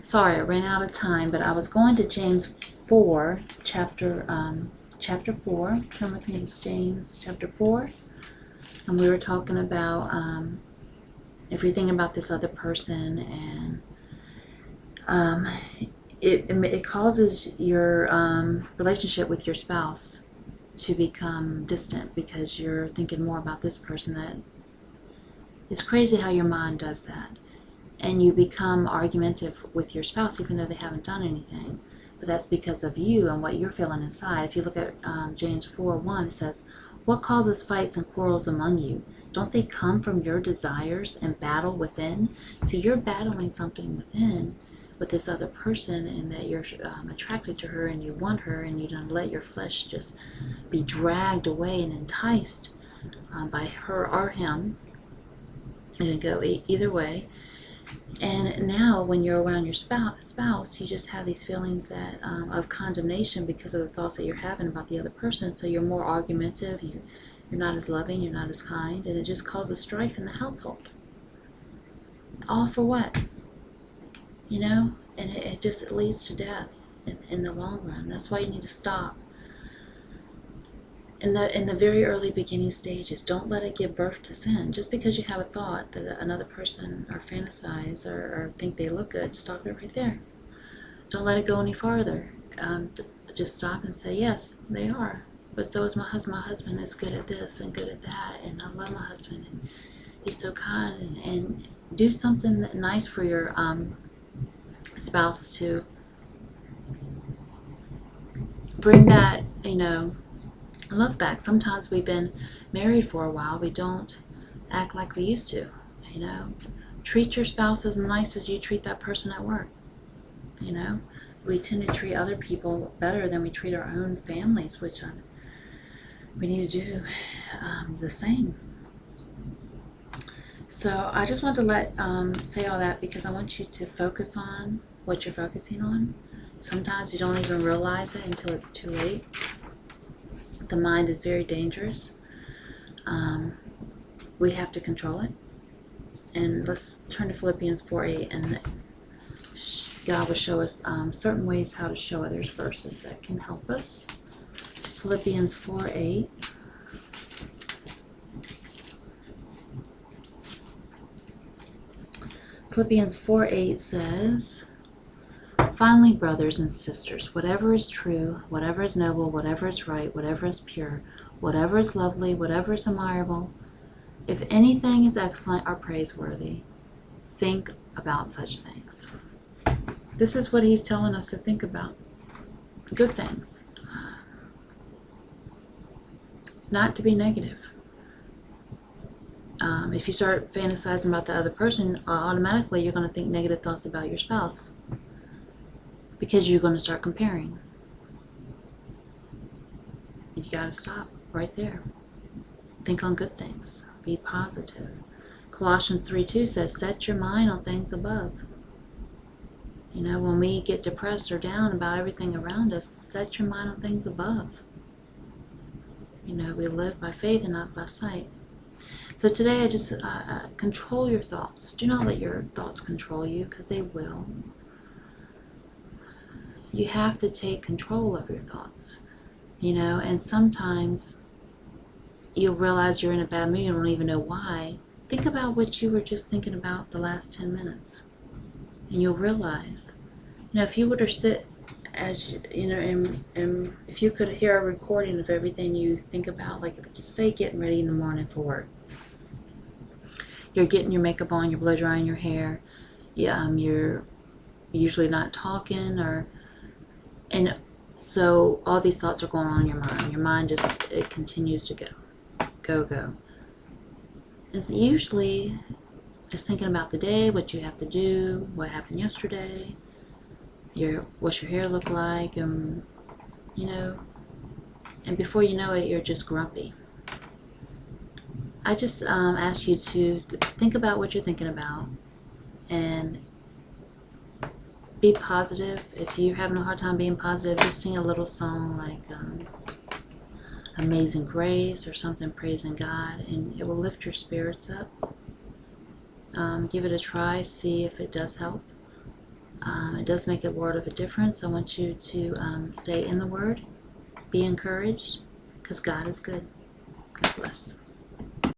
Sorry, I ran out of time, but I was going to James 4, chapter 4. Turn with me to James chapter 4. And we were talking about if you're thinking about this other person, and it causes your relationship with your spouse to become distant because you're thinking more about this person. That it's crazy how your mind does that. And you become argumentative with your spouse even though they haven't done anything. But that's because of you and what you're feeling inside. If you look at James 4:1, it says, "What causes fights and quarrels among you? Don't they come from your desires and battle within?" See, you're battling something within with this other person, and that you're attracted to her and you want her, and you don't let your flesh just be dragged away and enticed by her or him. And it go either way. And now when you're around your spouse, you just have these feelings that of condemnation because of the thoughts that you're having about the other person. So you're more argumentative, you're not as loving, you're not as kind, and it just causes strife in the household. All for what? You know? And it just leads to death in the long run. That's why you need to stop. In the very early beginning stages, don't let it give birth to sin. Just because you have a thought that another person or fantasize or think they look good, stop it right there. Don't let it go any farther. Just stop and say, yes, they are. But so is my husband. My husband is good at this and good at that, and I love my husband, and he's so kind. And do something nice for your spouse to bring that, love back. Sometimes we've been married for a while. We don't act like we used to. Treat your spouse as nice as you treat that person at work. We tend to treat other people better than we treat our own families, which we need to do the same. So I just want to say all that because I want you to focus on what you're focusing on. Sometimes you don't even realize it until it's too late. The mind is very dangerous. We have to control it. And let's turn to Philippians 4:8, and God will show us certain ways how to show others verses that can help us. Philippians 4:8. Philippians 4:8 says, "Finally, brothers and sisters, whatever is true, whatever is noble, whatever is right, whatever is pure, whatever is lovely, whatever is admirable, if anything is excellent or praiseworthy, think about such things." This is what he's telling us to think about. Good things. Not to be negative. If you start fantasizing about the other person, automatically you're going to think negative thoughts about your spouse. Because you're going to start comparing. You got to stop right there. Think on good things. Be positive. Colossians 3:2 says, "Set your mind on things above." When we get depressed or down about everything around us, set your mind on things above. We live by faith and not by sight. So today I just control your thoughts. Do not let your thoughts control you, because they will. You have to take control of your thoughts, and sometimes you'll realize you're in a bad mood, you don't even know why. Think about what you were just thinking about the last 10 minutes, and you'll realize, if you were to sit and if you could hear a recording of everything you think about, like say getting ready in the morning for work. You're getting your makeup on, you're blow drying your hair, you're usually not talking, and so all these thoughts are going on in your mind. Your mind it continues to go. It's usually just thinking about the day, what you have to do, what happened yesterday, what's your hair look like, and before you know it, you're just grumpy. I just ask you to think about what you're thinking about and be positive. If you're having a hard time being positive, just sing a little song like Amazing Grace or something praising God, and it will lift your spirits up. Give it a try, see if it does help. It does make a world of a difference. I want you to stay in the Word, be encouraged, because God is good. God bless.